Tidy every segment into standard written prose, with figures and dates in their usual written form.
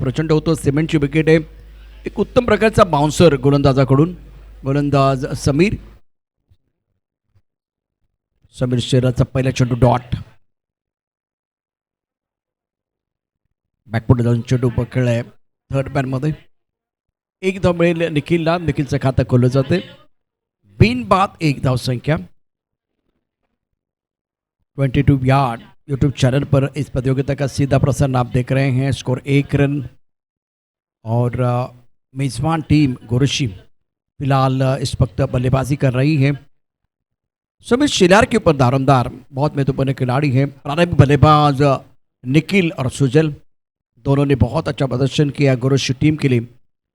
प्रचंड होतो. सिमेंटची विकेट आहे. एक उत्तम प्रकारचा बाउन्सर गोलंदाजाकडून. गोलंदाज समीर शेराचा पहिला चेंडू डॉट. बॅकफुट जाऊन चेंडू पकडलाय थर्ड मॅनमध्ये. एक धाव मिळेल निखिलला. निखिलचं खातं खोललं जाते. बिनबाद एक धाव संख्या. 22 यार्ड. यूट्यूब चैनल पर इस प्रतियोगिता का सीधा प्रसारण आप देख रहे हैं. Score 1 run. और मेजबान टीम गोरशी फिलहाल इस वक्त बल्लेबाजी कर रही है. समीर शेलार के ऊपर दारोमदार बहुत महत्वपूर्ण खिलाड़ी हैं. प्रारंभिक बल्लेबाज निखिल और सुजल दोनों ने बहुत अच्छा प्रदर्शन किया गोरशी टीम के लिए.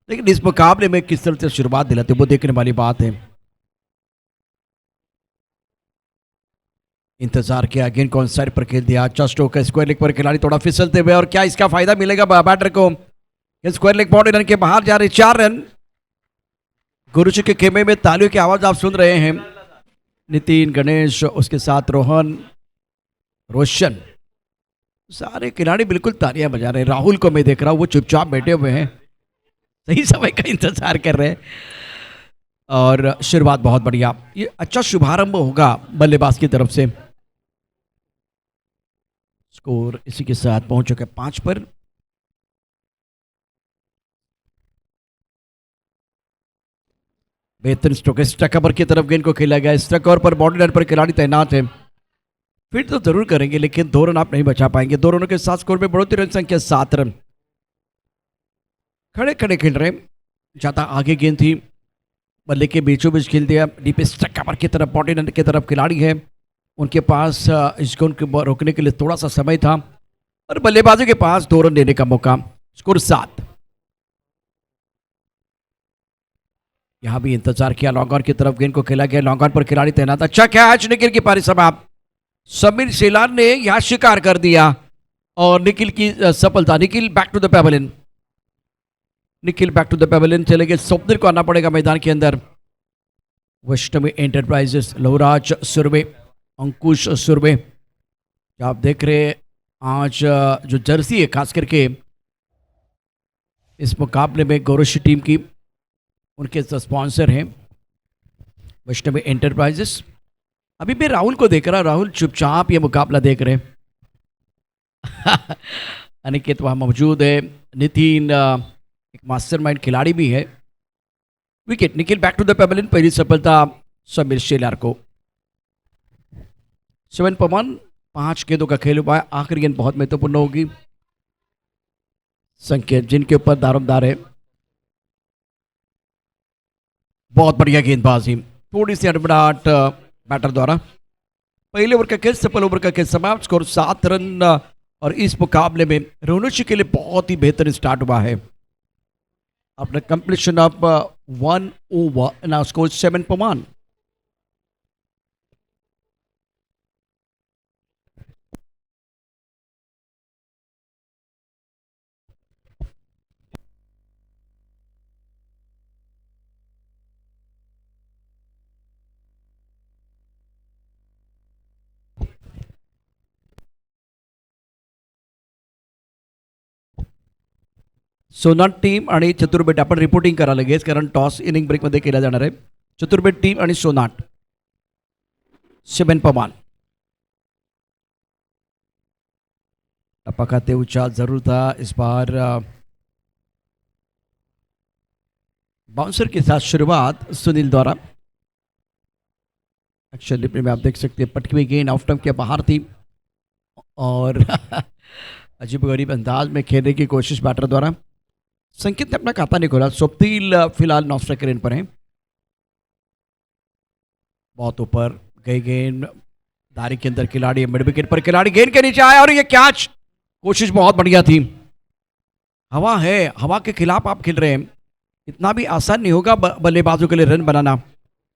लेकिन इस मुकाबले में किस तरह से शुरुआत दिलाते वो देखने वाली बात है. इंतजार किया. गेंद को ऑन साइड पर खेल दिया. अच्छा स्ट्रोक है. स्क्वायर लेग पर खिलाड़ी थोड़ा फिसलते हुए. और क्या इसका फायदा मिलेगा बैटर को. स्क्वायर लेग बाउंड्री रन के बाहर जा रहे. 4 रन. गुरुजी के खेमे में तालियों की आवाज आप सुन रहे हैं. नितिन, गणेश, उसके साथ रोहन, रोशन, सारे खिलाड़ी बिल्कुल तालियां बजा रहे हैं. राहुल को मैं देख रहा हूं वो चुपचाप बैठे हुए हैं. सही समय का इंतजार कर रहे हैं. और शुरुआत बहुत बढ़िया. ये अच्छा शुभारंभ होगा बल्लेबाज की तरफ से. स्कोर इसी के साथ पहुंच चुके 5 पर. बेहतरीन स्ट्रोक. स्ट्राइक कवर की तरफ गेंद को खेला गया. स्ट्राइक कवर पर बाउंड्री लाइन पर खिलाड़ी तैनात है. फिट तो जरूर करेंगे लेकिन 2 रन आप नहीं बचा पाएंगे. 2 रनों के साथ स्कोर में बढ़ोतरी. रन संख्या 7 रन. खड़े खड़े खेल रहे. ज्यादा आगे गेंद थी. बल्ले के बीचों बीच खेल दिया. डीप स्ट्राइक कवर की तरफ बाउंड्री लाइन की तरफ खिलाड़ी है. उनके पास इसको उनको रोकने के लिए थोड़ा सा समय था. और बल्लेबाजों के पास 2 रन देने का मौका. स्कोर 7. यहां भी इंतजार किया. लॉन्ग ऑन की तरफ गेंद को खेला गया. लॉन्ग ऑन पर खिलाड़ी तैनात. अच्छा कैच. निखिल की पारी समाप्त. समीर शेलार ने यहां शिकार कर दिया और निखिल की सफलता. Nikhil back to the pavilion. Nikhil back to the pavilion चले गए. स्वप्निल को आना पड़ेगा मैदान के अंदर. वैष्णवी एंटरप्राइजेस, लवराज सुरवे, अंकुश सुरवे. आप देख रहे आज जो जर्सी है खास करके इस मुकाबले में गोरशी टीम की, उनके स्पॉन्सर हैं वैष्णवी एंटरप्राइजेस. अभी मैं राहुल को देख रहा. राहुल चुपचाप ये मुकाबला देख रहे. अनिकेत वहां मौजूद है. नितिन एक मास्टरमाइंड खिलाड़ी भी है. Wicket. Nikhil back to the pavilion. पहली सफलता समीर शेलार को. 7 पर 1. 5 गेंदों का खेल हुआ है. आखिरी गेंद बहुत महत्वपूर्ण होगी. संकेत जिनके ऊपर दारोमदार है. बहुत बढ़िया गेंदबाजी. थोड़ी सी हड़बड़ाहट बैटर द्वारा. पहले ओवर का खेल सफल. ओवर का खेल समाप्त. Score 7 run. और इस मुकाबले में रोनुशी के लिए बहुत ही बेहतरीन स्टार्ट हुआ है. After completion of 1 over now score 7 पर 1. सोनाट टीम आणि चतुर्बेट आपण रिपोर्टिंग करा लगेच, कारण टॉस इनिंग ब्रेकमध्ये केला जाणार आहे. चतुर्बेट टीम आणि सोनाट. 7 पर 1. टप्पा खाते ऊंचा जरूर था इस बार. बाउंसर के साथ शुरुआत सुनील द्वारा. एक्शन रिप्ले में आप देख सकते हैं पटकी हुई गेंद ऑफ स्टंप के बाहर थी और अजीबोगरीब अंदाज में खेलने की कोशिश बैटर द्वारा. संकेत ने अपना खाता नहीं खोला. स्वप्निल फिलहाल नॉन स्ट्राइक रेंज पर है. बहुत ऊपर गई गेंद. दारी के अंदर खिलाड़ी. मिड विकेट पर खिलाड़ी गेंद के नीचे आया और ये कैच. कोशिश बहुत बढ़िया थी. हवा है. हवा के खिलाफ आप खेल रहे हैं. इतना भी आसान नहीं होगा बल्लेबाजों के लिए रन बनाना.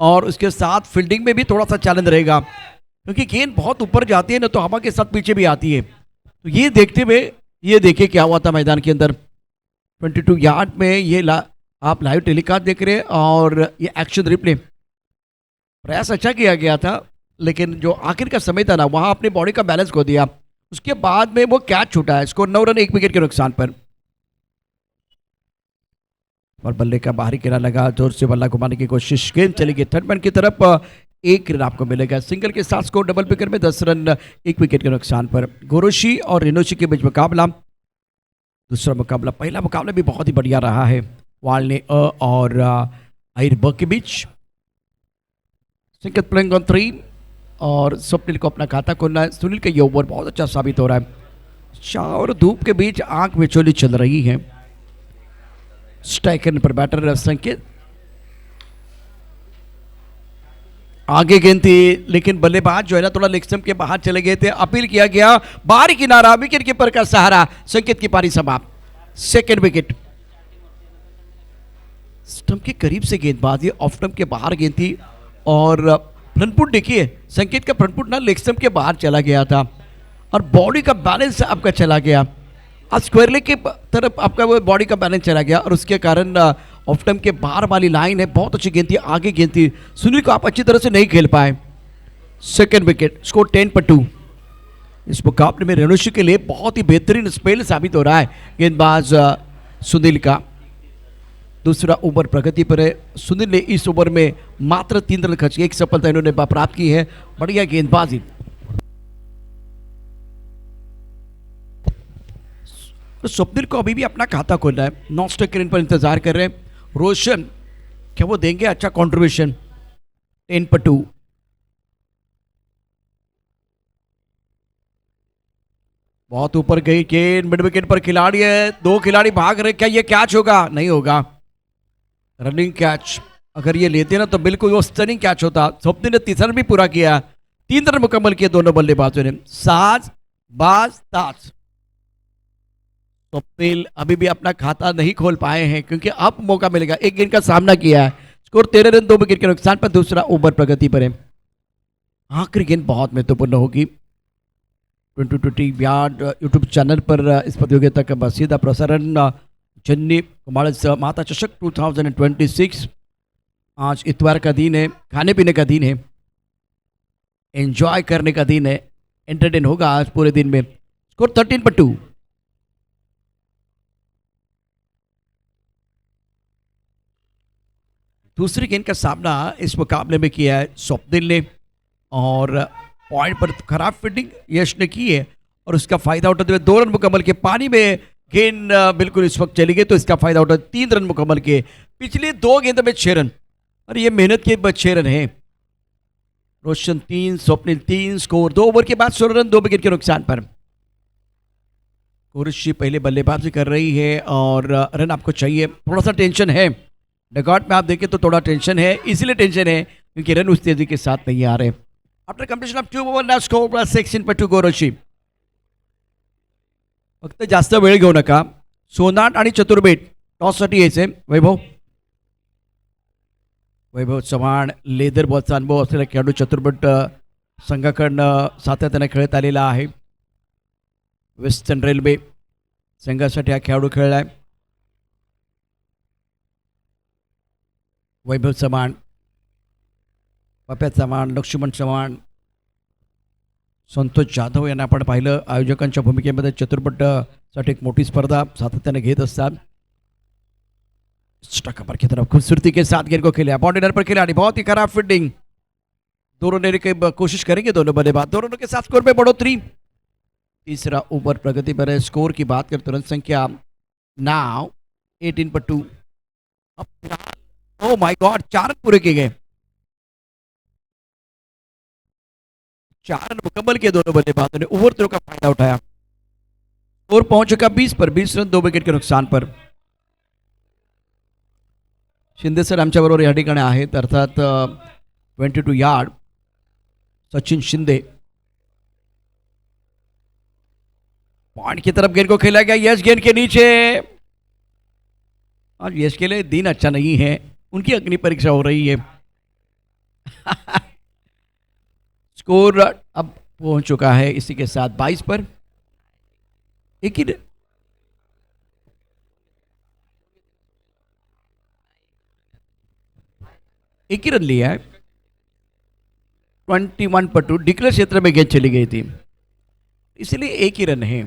और उसके साथ फील्डिंग में भी थोड़ा सा चैलेंज रहेगा क्योंकि गेंद बहुत ऊपर जाती है ना, तो हवा के साथ पीछे भी आती है. तो ये देखते हुए ये देखिए क्या हुआ था मैदान के अंदर. 22 यार्ड में ये आप लाइव टेलीकास्ट देख रहे हैं और ये एक्शन रिप्ले. प्रयास अच्छा किया गया था लेकिन जो आखिर का समय था ना, वहाँ अपनी बॉडी का बैलेंस खो दिया. उसके बाद में वो कैच छूटा है. स्कोर 9 रन 1 विकेट के नुकसान पर. और बल्ले का बाहरी किनारा लगा, जोर से बल्ला घुमाने की कोशिश, गेंद चली गई थर्ड मैन की तरफ। एक रन आपको मिलेगा। सिंगल के साथ स्कोर डबल पिकर में 10 रन 1 विकेट के नुकसान पर। गोरोशी और रिनोशी के बीच मुकाबला। दूसरा मुकाबला, पहला मुकाबला भी बहुत ही बढ़िया रहा है वालने और आयर ब के बीच। संकेत प्लेइंग ऑन 3 और स्वप्निल को अपना खाता खोलना है। सुनील का ये ओवर बहुत अच्छा साबित हो रहा है। छाव और धूप के बीच आंख विचोली चल रही है। स्ट्राइकर पर बैटर संकेत, आगे गेंद थी लेकिन बल्लेबाज जो है ना थोड़ा लेग स्टंप के बाहर चले गए थे। अपील किया गया, बाहरी किनारा, विकेट कीपर का सहारा, संकेत की पारी समाप्त। Second wicket. स्टंप के करीब से गेंदबाजी, ऑफ स्टंप के बाहर गेंद थी और फ्रंटपुट देखिए, संकेत का फ्रंटपुट ना लेग स्टंप के बाहर चला गया था और बॉडी का बैलेंस आपका चला गया। अब स्क्वायरली की तरफ आपका वो बॉडी का बैलेंस चला गया और उसके कारण ऑफ स्टंप के बाहर वाली लाइन है। बहुत अच्छी गेंद थी, आगे गेंद थी, सुनील को आप अच्छी तरह से नहीं खेल पाए। सेकंड विकेट, स्कोर 10 पर 2। इस मुकाबले में रेणुशी के लिए बहुत ही बेहतरीन स्पेल साबित हो रहा है गेंदबाज सुनील का। दूसरा ओवर प्रगति पर है। सुनील ने इस ओवर में मात्र 3 रन खर्च, एक सफलता इन्होंने प्राप्त की है। बढ़िया गेंदबाजी। तो स्वप्निल को अभी भी अपना खाता खोलना है। नॉन स्ट्राइकर पर इंतजार कर रहे हैं। रोशन, क्या वो देंगे अच्छा कंट्रीब्यूशन? 10 पर 2। बहुत ऊपर गई गेंद, मिड विकेट पर खिलाड़ी है, 2 खिलाड़ी भाग रहे, क्या ये कैच होगा? नहीं होगा, रनिंग कैच। अगर ये लेते ना तो बिल्कुल वो स्टनिंग कैच होता। स्वप्निल ने तीसरा भी पूरा किया, 3 रन मुकम्मल किए दोनों बल्लेबाजों ने। साज बाज ताज। स्वप्निल अभी भी अपना खाता नहीं खोल पाए हैं क्योंकि अब मौका मिलेगा। एक गेंद का सामना किया है। स्कोर 13 रन 2 विकेट के नुकसान पर। दूसरा ओवर प्रगति पर है। आखिरी गेंद बहुत महत्वपूर्ण होगी। 2020 यार्ड यूट्यूब चैनल पर इस प्रतियोगिता का सीधा प्रसारण। चेन्नई कुमार माता चषक 2026 आज इतवार का दिन है, खाने पीने का दिन है, एंजॉय करने का दिन है, एंटरटेन होगा आज पूरे दिन में। स्कोर 13 पर 2। दूसरी गेंद का सामना इस मुकाबले में किया है स्वप्निल ने और पॉइंट पर खराब फील्डिंग यश ने की है और उसका फायदा उठाते हुए 2 रन मुकम्मल के। पानी में गेंद बिल्कुल इस वक्त चली गई तो इसका फायदा उठा 3 रन मुकम्मल के। पिछली 2 गेंदों में 6 रन और ये मेहनत के 6 रन है। रोशन 3, स्वप्निल 3। स्कोर 2 ओवर के बाद 16 रन 2 विकेट के नुकसान पर। कुरशी पहले बल्लेबाजी कर रही है और रन आपको चाहिए। थोड़ा सा टेंशन है, डगआउट में आप देखें तो थोड़ा टेंशन है, इसीलिए टेंशन है क्योंकि रन उस तेजी के साथ नहीं आ रहे। After completion of 2 over now score plus 16 पर 2 गोरोशी। फक्त जास्त वेळ घेऊ नका। सोनाट आणि चतुर्वेद टॉससाठी यायचे। वैभव चव्हाण लेदर बॉलचा अनुभव असलेला खेळाडू चतुर्वेद संघाकडनं सातत्याने खेळत आलेला आहे। वेस्टर्न रेल्वे संघासाठी हा खेळाडू खेळलाय। वैभव चव्हाण, पप्या चव्हाण, लक्ष्मण चव्हाण, संतोष जाधव यांना आपण पाहिलं आयोजकांच्या भूमिकेमध्ये चतुर्पटसाठी एक मोठी स्पर्धा सातत्याने घेत असतात। स्टकअपर की तरफ खूबसूरती के साथ गेंद को खेला, बॉर्डर पर खिलाड़ी, बहुत ही खराब फील्डिंग। दोनों ने की कोशिश करेंगे दोनों बल्लेबाज, दोनों के साथ स्कोर में बढ़ोतरी। तीसरा ओवर प्रगति पर है। स्कोर की बात करें तो रन संख्या नाउ 18 पर 2। ओह माय गॉड, 4 रन पूरे किए गए, 4 रन मुकम्मल किए दोनों बल्लेबाजों ने। ओवर थ्रो का फायदा उठाया। स्कोर पहुंच चुका 20 पर, 20 रन 2 विकेट के नुकसान पर। शिंदे सर आमच्या बरोबर या ठिकाणी आहेत, अर्थात 22 यार्ड सचिन शिंदे। पॉइंट की तरफ गेंद को खेला गया, यश गेंद के नीचे। आज यश के लिए दिन अच्छा नहीं है, उनकी अग्नि परीक्षा हो रही है। स्कोर अब पहुंच चुका है इसी के साथ 22 पर। एक ही रन लिया है। 21 पर 2 डिक्लेयर क्षेत्र में गेंद चली गई थी, इसलिए एक ही रन है।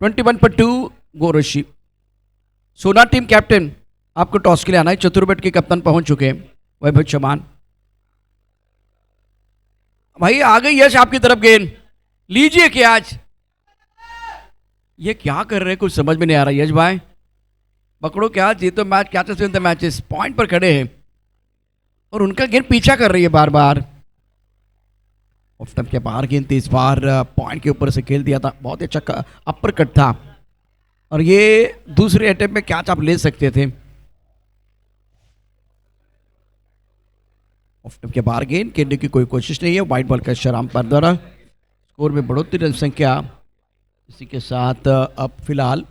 21 पर 2 गोरोशी। सोना टीम कैप्टन आपको टॉस के लिए आना है। चतुर्वेद के कप्तान पहुंच चुके हैं वैभव चौहान। भाई आ गई यश आपकी तरफ गेंद, लीजिए कैच। ये क्या कर रहे हैं कुछ समझ में नहीं आ रहा। यश भाई पकड़ो कैच, ये तो match catches win the matches point पर खड़े हैं और उनका गेंद पीछा कर रही है बार बार। ऑफ स्टंप के बाहर गेंद थी, इस बार पॉइंट के ऊपर से खेल दिया था, बहुत ही अच्छा अपर कट था और ये दूसरे अटेम्प्ट में कैच आप ले सकते थे। ऑफ स्टंप के बाहर गेंद खेलने की कोई कोशिश नहीं है। वाइट बॉल का इशारा अंपायर द्वारा। स्कोर में बढ़ोतरी रन संख्या इसी के साथ अब फिलहाल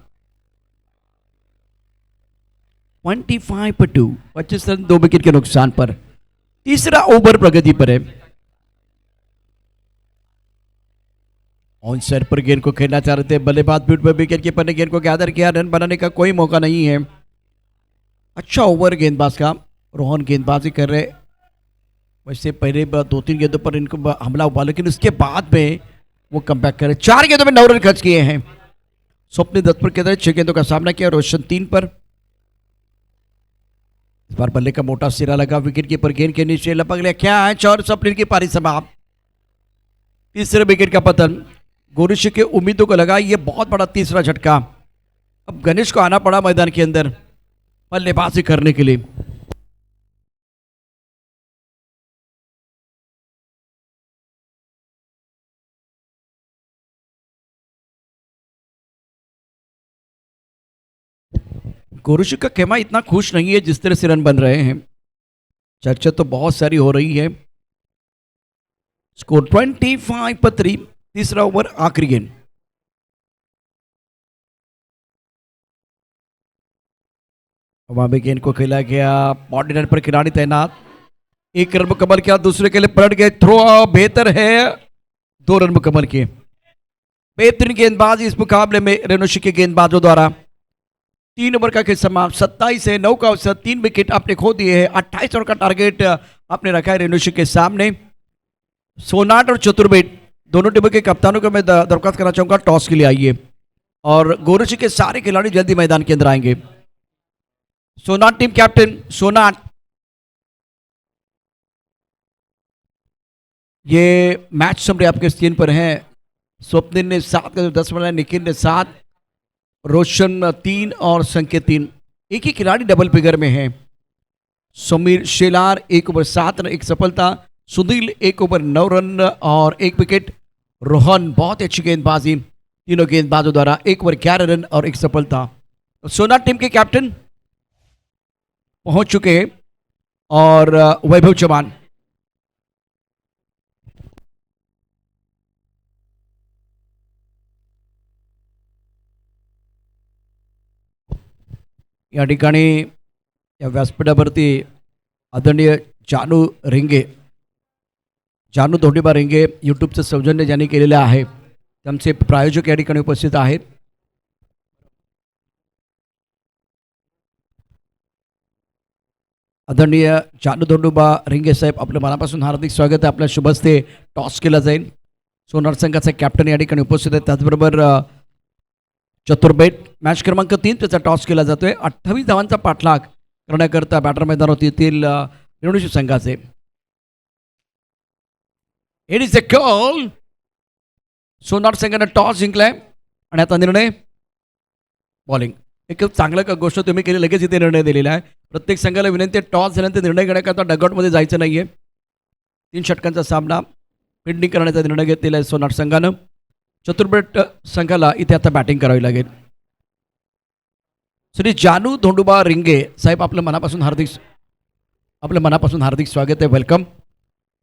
25 पर 2, 25 रन 2 विकेट के नुकसान पर। तीसरा ओवर प्रगति पर है। ऑन साइड पर गेंद को खेलना चाह रहे थे बल्लेबाज बीट पर, विकेट कीपर ने गेंद को गैदर किया, रन बनाने का कोई मौका नहीं है। अच्छा ओवर गेंदबाज का, रोहन गेंदबाजी कर रहे। वैसे पहले 2-3 गेंदों पर इनको हमला हुआ लेकिन उसके बाद में वो कमबैक करे। 4 गेंदों में 9 रन खर्च किए हैं। स्वप्न दत्त पर के 6 गेंदों का सामना किया, रोशन 3 पर। इस बार बल्ले का मोटा सिरा लगा, विकेट कीपर गेंद के नीचे लपक लिया, क्या है और स्वप्न की पारी समाप्त। तीसरे विकेट का पतन। गोरिश के उम्मीदों को लगा ये बहुत बड़ा तीसरा झटका। अब गणेश को आना पड़ा मैदान के अंदर बल्लेबाजी करने के लिए। गोरिश का खेमा इतना खुश नहीं है जिस तरह से रन बन रहे हैं। चर्चा तो बहुत सारी हो रही है। स्कोर 25 पर 3, तीसरा ओवर आखिरी गेंद। वहां भी गेंद को खेला गया, बॉडी रन पर खिलाड़ी तैनात। 1 रन मुकम्मल किया, दूसरे के लिए पलट गए, थ्रो बेहतर है। 2 रन मुकम्मल किए। बेहतरीन गेंदबाजी इस मुकाबले में रेणुशी के गेंदबाजों द्वारा। 3 ओवर का खेल समाप्त, 27 है 9 का अवसर, 3 विकेट आपने खो दिए हैं। 28 ओवर का टारगेट आपने रखा है रेणुशी के सामने। सोनाट और चतुर्वेद दोनों टीमों के कप्तानों को मैं दरख्वास्त करना चाहूंगा टॉस के लिए आइए और गोरिश के सारे खिलाड़ी जल्दी मैदान के अंदर आएंगे। सोनाट टीम कैप्टन सोनाट, ये मैच समरी आपके स्क्रीन पर है। स्वप्निल ने 7 का 10 बनाया, निखिल ने 7, रोशन 3 और संकेत 3। एक ही खिलाड़ी डबल फिगर में है। समीर शेलार 1 ओवर 7 रन 1 सफलता। सुनील 1 ओवर 9 रन और 1 विकेट। रोहन बहुत अच्छी गेंदबाजी, तीनों गेंदबाजों द्वारा 1 ओवर 11 रन और 1 सफलता। सोना टीम के कैप्टन पहुंच चुके हैं और वैभव चौहान। या ठिकाणी या व्यासपीठावरती आदरणीय जानू रिंगे, जानू धोंडीबा रिंगे यूट्यूबचं सौजन्य ज्यांनी केलेलं आहे त्यांचे प्रायोजक या ठिकाणी उपस्थित आहेत। आदरणीय जानू धोंडीबा रिंगे साहेब, आपलं मनापासून हार्दिक स्वागत आहे। आपल्या शुभ हस्ते टॉस केला जाईल। सोनार संघाचे कॅप्टन या ठिकाणी उपस्थित आहेत, त्याचबरोबर चतुर्वेद मॅच क्रमांक 3 त्याचा टॉस केला जातोय। 28 धावांचा पाठलाग करण्याकरता बॅटर मैदानावरती येतील रेणुशी संघाचे। It is a call. सोनार संघाने टॉस जिंकलाय आणि आता निर्णय बॉलिंग। एक चांगलं गोष्ट तुम्ही केली, लगेच इथे निर्णय दिलेला आहे। प्रत्येक संघाला विनंती आहे टॉस झाल्यानंतर निर्णय घेण्याकरता डगआउटमध्ये जायचं नाहीये। 3 षटकांचा सामना फिल्डिंग करण्याचा निर्णय घेतलेला आहे सोनार संघानं। चतुर्वेद संघाला इथे आता बॅटिंग करावी लागेल। श्री जानू धोंडूबा रिंगे साहेब, आपलं मनापासून हार्दिक स्वागत आहे, वेलकम।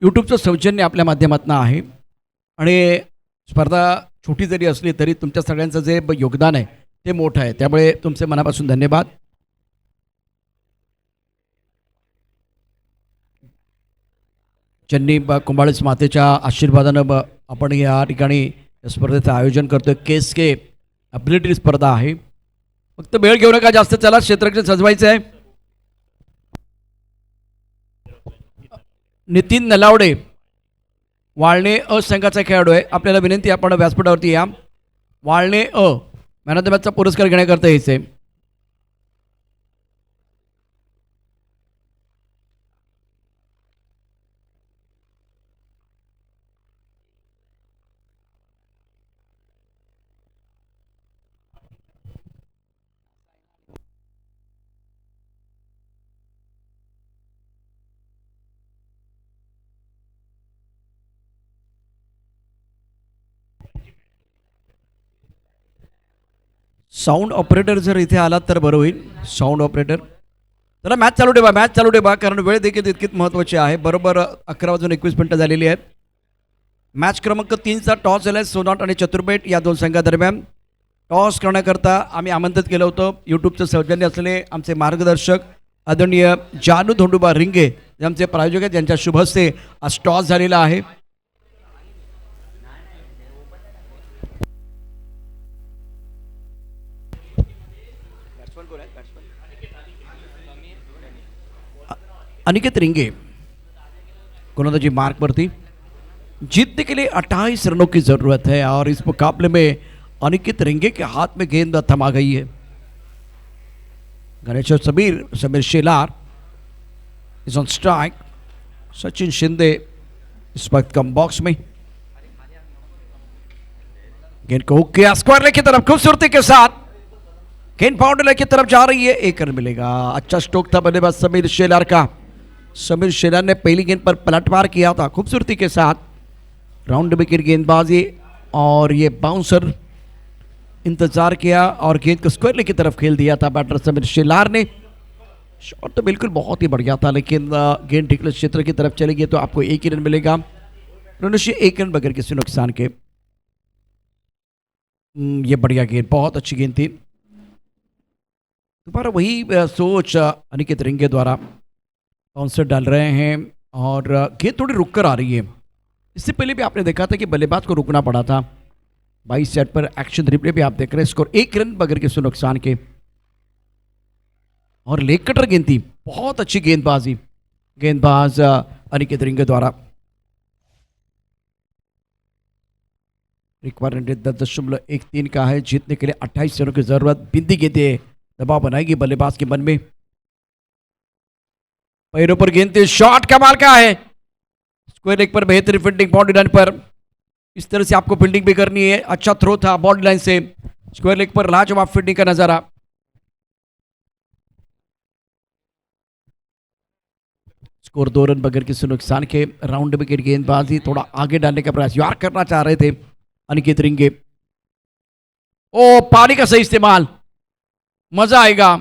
यूट्यूबचं सौजन्य आपल्या माध्यमातून आहे आणि स्पर्धा छोटी जरी असली तरी तुमच्या सगळ्यांचं जे योगदान आहे ते मोठं आहे, त्यामुळे तुमचे मनापासून धन्यवाद। चन्नी कुंभाळेस मातेच्या आशीर्वादानं आपण या ठिकाणी स्पर्धेचं आयोजन करतोय। केस के ॲबिलिटी स्पर्धा आहे, फक्त वेळ घेऊ नका जास्त, चला क्षेत्ररक्षण सजवायचं आहे। नितीन नलावडे वाळणे अ संघाचा खेळाडू आहे, आपल्याला विनंती आपण व्यासपीठावरती या। वाळणे अ मॅन ऑफ द मॅचचा पुरस्कार घेण्याकरता यायचे। साऊंड ऑपरेटर जर इथे आलात तर बरं होईल. साऊंड ऑपरेटर, चला मॅच चालू ठेवा कारण वेळ देखील तितकीच महत्त्वाची आहे. बरोबर 11:21 झालेली आहेत. मॅच क्रमांक 3चा टॉस झाला आहे सोनाट आणि चतुर्बेट या दोन संघादरम्यान. टॉस करण्याकरता आम्ही आमंत्रित केलं होतं यूट्यूबचं सौजन्य असलेले आमचे मार्गदर्शक आदरणीय जानू धोंडुबा रिंगे जे आमचे प्रायोजक आहेत, ज्यांच्या शुभ हस्ते आज टॉस झालेला आहे. अनिकेत रिंगे कोनादाजी मार्क पर जीतने के लिए 28 रनों की ज़रूरत है और इस मुकाबले में अनिकेत रिंगे के हाथ में गेंद थमा गई है. Ganesh Sameer Shelar is on strike. Sachin Shinde इस वक्त कम बॉक्स में. गेंद को हुक किया स्क्वायर लेग की तरफ, खूबसूरती के साथ गेंद बाउंड्री लेग की तरफ जा रही है. 1 रन मिलेगा. अच्छा स्ट्रोक था बल्लेबाज समीर शेलार का. समीर शेलार ने पहली गेंद पर पलटवार किया था खूबसूरती के साथ. राउंड विकेट गेंदबाजी और ये बाउंसर इंतजार किया और गेंद को स्क्वायर लेग की तरफ खेल दिया था बैटर समीर शेलार ने. शॉट तो बिल्कुल बहुत ही बढ़िया था, लेकिन गेंद ठीक क्षेत्र की तरफ चली गई तो आपको 1 ही रन मिलेगा. रणुशी 1 रन बगैर किसी नुकसान के. ये बढ़िया गेंद, बहुत अच्छी गेंद थी. दोबारा वही सोच अनिकेत रिंगे द्वारा बाउंसर डाल रहे हैं और गेंद थोड़ी रुक कर आ रही है. इससे पहले भी आपने देखा था कि बल्लेबाज को रुकना पड़ा था. 22 सेट पर एक्शन रिप्ले भी आप देख रहे हैं. स्कोर 1 रन बगैर किसी नुकसान के. और लेग कटर गेंद थी, बहुत अच्छी गेंदबाजी गेंदबाज अनिकेत रिंगे द्वारा. रिक्वायरमेंट 10.13 का है. जीतने के लिए 28 रनों की जरूरत. बिंदी गेंदें दबाव बनाएगी बल्लेबाज के मन में. पैरों पर गेंद थी, शॉट कमाल का है. स्क्वायर लेग पर बेहतरीन फील्डिंग बाउंड्री लाइन पर. इस तरह से आपको फील्डिंग भी करनी है. अच्छा थ्रो था बाउंड्री लाइन से. स्क्वायर लेग पर लाजवाब फील्डिंग का नजारा. स्कोर 2 रन बगैर किसी नुकसान के. राउंड विकेट गेंदबाजी थोड़ा आगे डालने का प्रयास यार करना चाह रहे थे अनिकेत रिंगे. ओ पानी का सही इस्तेमाल, मजा आएगा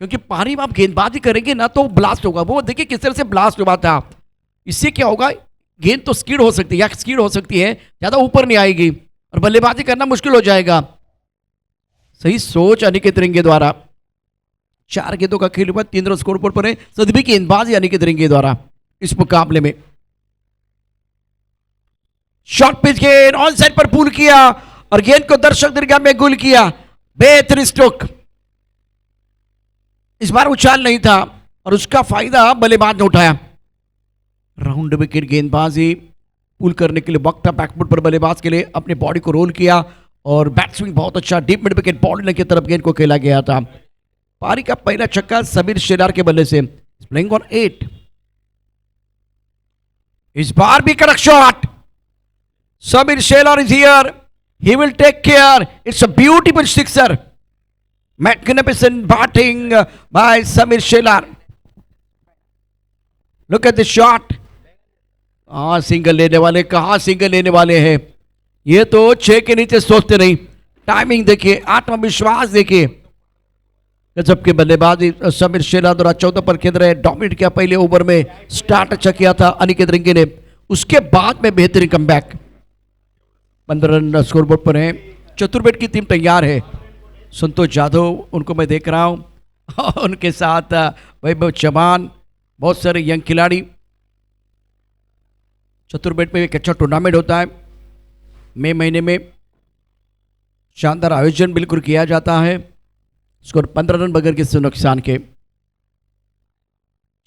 क्योंकि पानी में आप गेंदबाजी करेंगे ना तो ब्लास्ट होगा. वो देखिए किस तरह से ब्लास्ट हुआ था. इससे क्या होगा, गेंद तो स्कीड हो सकती है या स्कीड हो सकती है, ज्यादा ऊपर नहीं आएगी और बल्लेबाजी करना मुश्किल हो जाएगा. सही सोच अनिकेत रिंगे द्वारा. 4 गेंदों का खेल हुआ, 3 रन स्कोर बोर्ड पर है. सदभी गेंदबाजी अनिकेत रिंगे द्वारा इस मुकाबले में. शॉर्ट पिच गेंद ऑन साइड पर पुल किया और गेंद को दर्शक दीर्घा में गुल किया. बेहतरीन स्ट्रोक. इस बार उछाल नहीं था और उसका फायदा बल्लेबाज ने उठाया. राउंड विकेट गेंदबाजी पुल करने के लिए वक्त था बैकफुट पर बल्लेबाज के लिए. अपने बॉडी को रोल किया और बैट स्विंग बहुत अच्छा. डीप मिड विकेट बॉडी की तरफ गेंद को खेला गया था. पारी का पहला छक्का समीर शेलार के बल्ले से. Playing on 8. इस बार भी कड़क shot. Sameer Shelar is here. He will take care. It's a beautiful sixer. Magnificent batting by Samir Shelar. Look at the shot. Single लेने वाले, कहाँ सिंगल लेने वाले हैं. ये तो 6 के नीचे सोचते नहीं. टाइमिंग देखिए, आत्मविश्वास देखिए. गजब के बल्लेबाजी समीर शेलार द्वारा 14 पर खेल रहे. डोमिनेट किया पहले ओवर में. स्टार्ट अच्छा किया था अनिकेत रिंगे ने. उसके बाद में बेहतरीन कमबैक. 15 रन स्कोरबोर्ड पर है. चतुर्बेट की टीम तैयार है. संतोष जाधव उनको मैं देख रहा हूँ. उनके साथ वैभव चौहान, बहुत सारे यंग खिलाड़ी. चतुर्बेट में एक अच्छा टूर्नामेंट होता है मई महीने में. शानदार आयोजन बिल्कुल किया जाता है. स्कोर 15 रन बगैर किसी नुकसान के.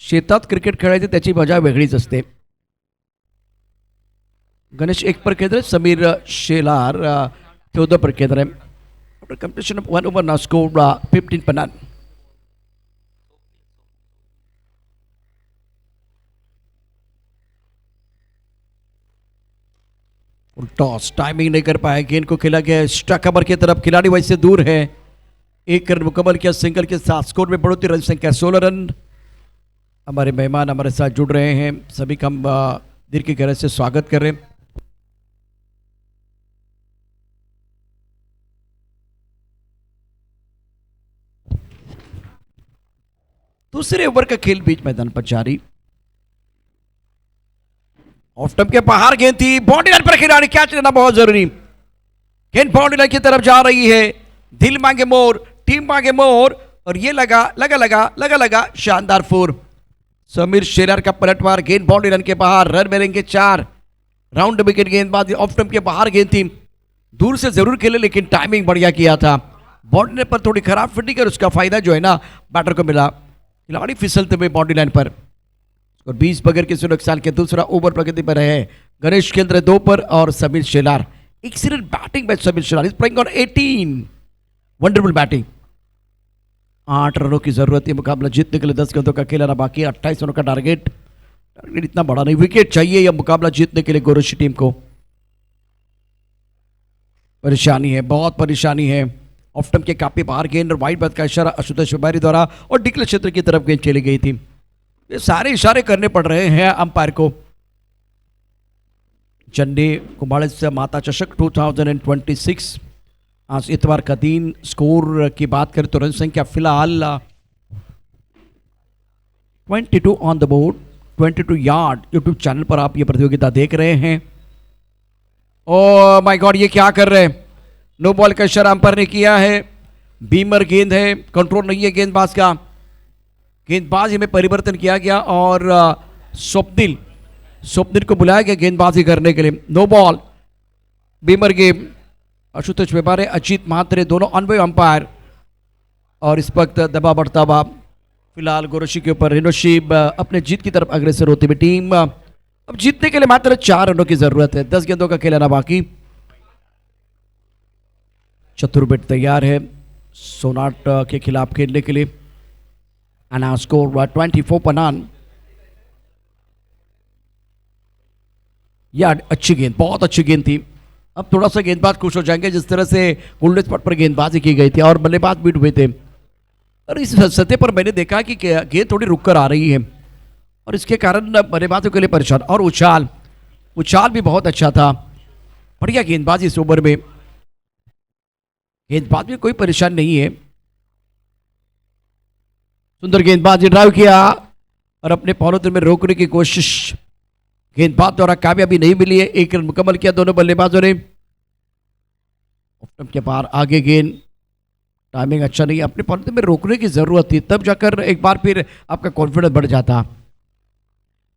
शेतात क्रिकेट खेळायची त्याची मजा वेगळीच असते. गणेश 1 पर खेल रहे. समीर शेलार 14 पर खेल रहे. Completion of 1 over now scored 15 per none. Toss timing नहीं कर पाए. गेंद को खेला गया स्ट्राइक कवर की तरफ. खिलाड़ी वैसे दूर है. 1 रन मुकम्मल किया सिंगल के साथ. स्कोर में बढ़ोतरी. रन संख्या 16 रन. हमारे मेहमान हमारे साथ जुड़ रहे हैं. सभी का हम दिल की गहराई से स्वागत कर रहे हैं. दूसरे ओवर का खेल बीच मैदान पर जारी। ऑफ स्टंप के बाहर गेंद थी, बाउंड्री लाइन पर खिलाड़ी, कैच लेना बहुत जरूरी। गेंद बाउंड्री लाइन की तरफ जा रही है। दिल मांगे मोर, टीम मांगे मोर, और ये लगा लगा लगा लगा लगा शानदार फोर। समीर शेलार का पलटवार, गेंद बाउंड्री लाइन के बाहर, रन मिलेंगे 4। राउंड विकेट गेंदबाजी, ऑफ स्टंप के बाहर गेंद थी, दूर से जरूर खेले लेकिन टाइमिंग बढ़िया किया था। बाउंड्री पर थोड़ी खराब फिटिंग है, उसका फायदा जो है ना बैटर को मिला। खिलाड़ी फिसलते हुए बाउंड्री लाइन पर, और 20 बगैर किसी नुकसान के दूसरा ओवर प्रगति पर है। गणेश केंद्र 2 पर और Sameer Shelar. Excellent batting bye Sameer Shelar, is playing on 18, wonderful batting. 8 रनों की जरूरत है मुकाबला जीतने के लिए, 10 गेंदों का खेलना बाकी, 28 रनों का टारगेट इतना बड़ा नहीं, विकेट चाहिए यह मुकाबला जीतने के लिए गोरखी टीम को। परेशानी है, बहुत परेशानी है। ऑफ स्टंप के काफी बाहर गेंद और वाइड बॉल का इशारा आशुतोष व्यापारी द्वारा, और डिक्लेयर क्षेत्र की तरफ गेंद चली गई थी। ये सारे इशारे करने पड़ रहे हैं अंपायर को। चंडी कुंभाड़े से माता चषक 2026 आज इतवार का दिन। स्कोर की बात करें तो रन संख्या फिलहाल 22 on the board, 22 yard. YouTube channel पर आप ये प्रतियोगिता देख रहे हैं। ओह माय गॉड, ये क्या कर रहे हैं? नो बॉल का इशारा अंपायर ने किया है। बीमर गेंद है, कंट्रोल नहीं है गेंदबाज का। गेंदबाजी में परिवर्तन किया गया और स्वप्निल को बुलाया गया गेंदबाजी करने के लिए। No ball, beamer game. Ashutosh Vyapari, Ajit Mhatre दोनों अनवे अंपायर, और इस वक्त दबाव बढ़ता हुआ फिलहाल गोरखी के ऊपर। रिनोशिब अपने जीत की तरफ अग्रसर होती हुई टीम। अब जीतने के लिए मात्र 4 रनों की जरूरत है, 10 गेंदों का खेलना बाकी। चतुर्वेद तैयार है सोनाट के खिलाफ खेलने के लिए। एंड आवर स्कोर 24 पर नन। यार अच्छी गेंद, बहुत अच्छी गेंद थी। अब थोड़ा सा गेंदबाज खुश हो जाएंगे जिस तरह से गोल्डन स्पॉट पर गेंदबाजी की गई थी और बल्लेबाज बीट हुए थे। और इस सतह पर मैंने देखा कि गेंद थोड़ी रुक कर आ रही है और इसके कारण बल्लेबाजों के लिए परेशान। और उछाल भी बहुत अच्छा था, बढ़िया गेंदबाजी इस ओवर में। गेंदबाज में कोई परेशान नहीं है। सुंदर गेंदबाजी, ड्राइव किया और अपने पौनों में रोकने की कोशिश गेंदबाज द्वारा कामयाबी नहीं मिली है। 1 रन मुकम्मल किया दोनों बल्लेबाजों ने। के पार आगे गेंद, टाइमिंग अच्छा नहीं, अपने पौनों में रोकने की जरूरत थी, तब जाकर एक बार फिर आपका कॉन्फिडेंस बढ़ जाता।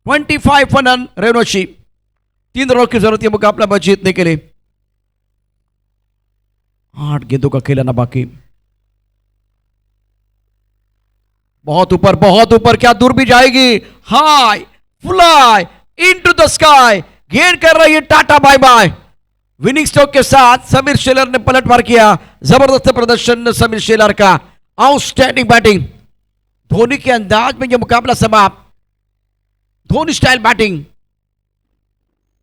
25 फॉर नन रेनोशी। 3 रनों की जरूरत है मुकाबला में जीतने के लिए। 8 गेंदों का खेलना बाकी। बहुत ऊपर, क्या दूर भी जाएगी। High fly into the sky, गेंद कर रही है tata bye bye. Winning stroke के साथ समीर शेलार ने पलटवार किया। जबरदस्त प्रदर्शन समीर शेलार का, आउटस्टैंडिंग बैटिंग। धोनी के अंदाज में यह मुकाबला समाप्त। Dhoni style batting.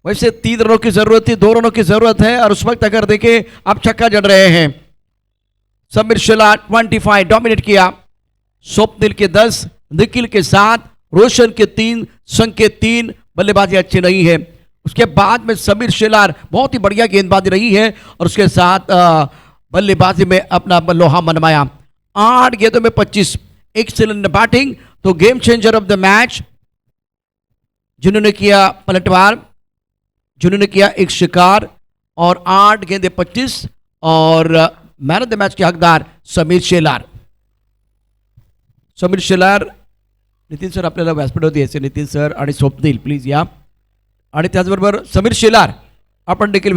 वैसे 3 रनों की जरूरत थी, 2 रनों की जरूरत है और उस वक्त अगर देखें आप छक्का जड़ रहे हैं। समीर शेलार 25 डोमिनेट किया। स्वप्निल के 10, निखिल के 7, रोशन के 3, संघ के 3। बल्लेबाजी अच्छी नहीं है। उसके बाद में समीर शेलार बहुत ही बढ़िया गेंदबाजी रही है और उसके साथ बल्लेबाजी में अपना लोहा मनवाया। 8 गेंदों में 25, एक्सीलेंट बैटिंग। तो game changer of the match जिन्होंने किया पलटवार, जिन्होंने किया एक शिकार, और 8 गेंदे 25, और मैन ऑफ द मैच के हकदार समीर शेलार। समीर शेलार, नितीन सर आपल्याला व्यासपीठ होती असे, नितीन सर आणि स्वप्नील प्लीज या, आणि त्याचबरोबर समीर शेलार आपण देखील